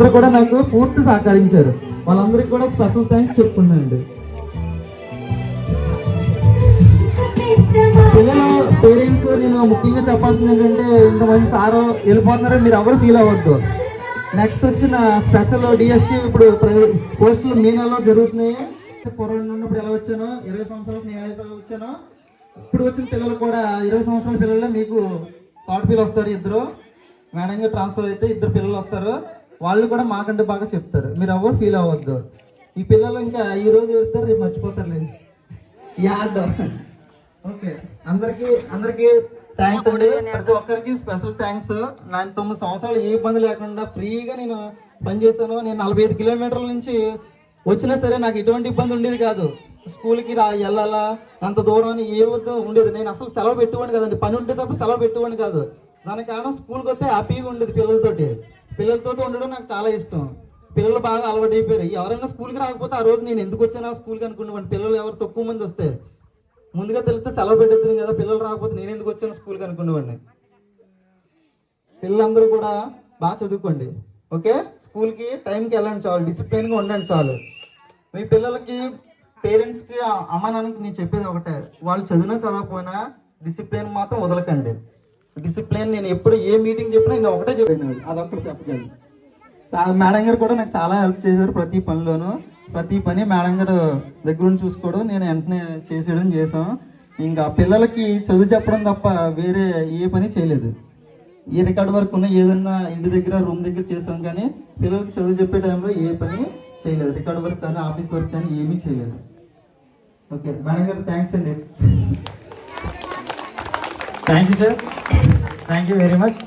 అందరూ కూడా నాకు పూర్తి సహకరించారు. వాళ్ళందరికీ కూడా స్పెషల్ థ్యాంక్స్ చెప్పుకున్నానండి. పిల్లలు పేరెంట్స్ నేను ముఖ్యంగా చెప్పాల్సింది ఏంటంటే, ఇంతమంది సారు వెళ్ళిపోతున్నారో మీరు ఎవరు ఫీల్ అవ్వద్దు. నెక్స్ట్ వచ్చిన స్పెషల్ డిఎస్సి ఇప్పుడు పోస్టులు మీ నెలలో జరుగుతున్నాయి. పూర్వం ఉన్నప్పుడు ఎలా వచ్చానో 20 సంవత్సరాలకు నేను ఎలా వచ్చానో ఇప్పుడు వచ్చిన పిల్లలు కూడా 20 సంవత్సరాల పిల్లలే మీకు థర్డ్ పిల్లలు వస్తారు. ఇద్దరు మేడంగా ట్రాన్స్ఫర్ అయితే 2 పిల్లలు వస్తారు. వాళ్ళు కూడా మాకంటే బాగా చెప్తారు. మీరు ఎవరు ఫీల్ అవ్వద్దు. ఈ పిల్లలు ఇంకా ఈ రోజు వెళ్తారు, రేపు మర్చిపోతారు. Add okay. అందరికి థ్యాంక్స్ అండి. ప్రతి ఒక్కరికి స్పెషల్ థ్యాంక్స్. నేను 9 సంవత్సరాలు ఏ ఇబ్బంది లేకుండా ఫ్రీగా నేను పనిచేశాను. నేను 45 కిలోమీటర్ల నుంచి వచ్చినా సరే నాకు ఎటువంటి ఇబ్బంది ఉండేది కాదు. స్కూల్కి వెళ్ళాలా అంత దూరం అని ఏ వద్ద ఉండేది. నేను అసలు సెలవు పెట్టుకోండి కదండి. పని ఉంటే తప్ప సెలవు పెట్టుకోండి కాదు. దానికి కారణం స్కూల్కి వస్తే హ్యాపీగా ఉండేది. పిల్లలతో ఉండడం నాకు చాలా ఇష్టం. పిల్లలు బాగా అలవాటు అయిపోయారు. ఎవరైనా స్కూల్కి రాకపోతే ఆ రోజు నేను ఎందుకు వచ్చానా స్కూల్కి అనుకునేవాడిని. పిల్లలు ఎవరు తక్కువ మంది వస్తే ముందుగా తెలిస్తే సెలవు పెట్టేద్దాం కదా, పిల్లలు రాకపోతే నేను ఎందుకు వచ్చాను స్కూల్కి అనుకునేవాడిని. పిల్లలందరూ కూడా బాగా చదువుకోండి. ఓకే, స్కూల్కి టైంకి వెళ్ళండి చాలు, డిసిప్లిన్గా ఉండండి చాలు. మీ పిల్లలకి పేరెంట్స్కి అమ్మ నాన్నకి నేను చెప్పేది ఒకటే, వాళ్ళు చదివినా చదవకపోయినా డిసిప్లిన్ మాత్రం వదలకండి. డిసిప్లిన్ నేను ఎప్పుడు ఏ మీటింగ్ చెప్పినా నేను ఒకటే చెప్పాను, అదొక్కటి చెప్పకండి. మేడం గారు కూడా నాకు చాలా హెల్ప్ చేశారు. ప్రతి పనిలోనూ ప్రతి పని మేడం గారు దగ్గర నుంచి చూసుకోవడం, నేను వెంటనే చేసాం. ఇంకా పిల్లలకి చదువు చెప్పడం తప్ప వేరే ఏ పని చేయలేదు. ఈ రికార్డ్ వర్క్ ఉన్న ఏదన్నా ఇంటి దగ్గర రూమ్ దగ్గర చేసాం, కానీ పిల్లలకి చదువు చెప్పే టైంలో ఏ పని చేయలేదు. రికార్డ్ వర్క్ కానీ ఆఫీస్ వర్క్ కానీ ఏమీ చేయలేదు. ఓకే మేడం గారు థ్యాంక్స్ అండి. Thank you sir, thank you very much.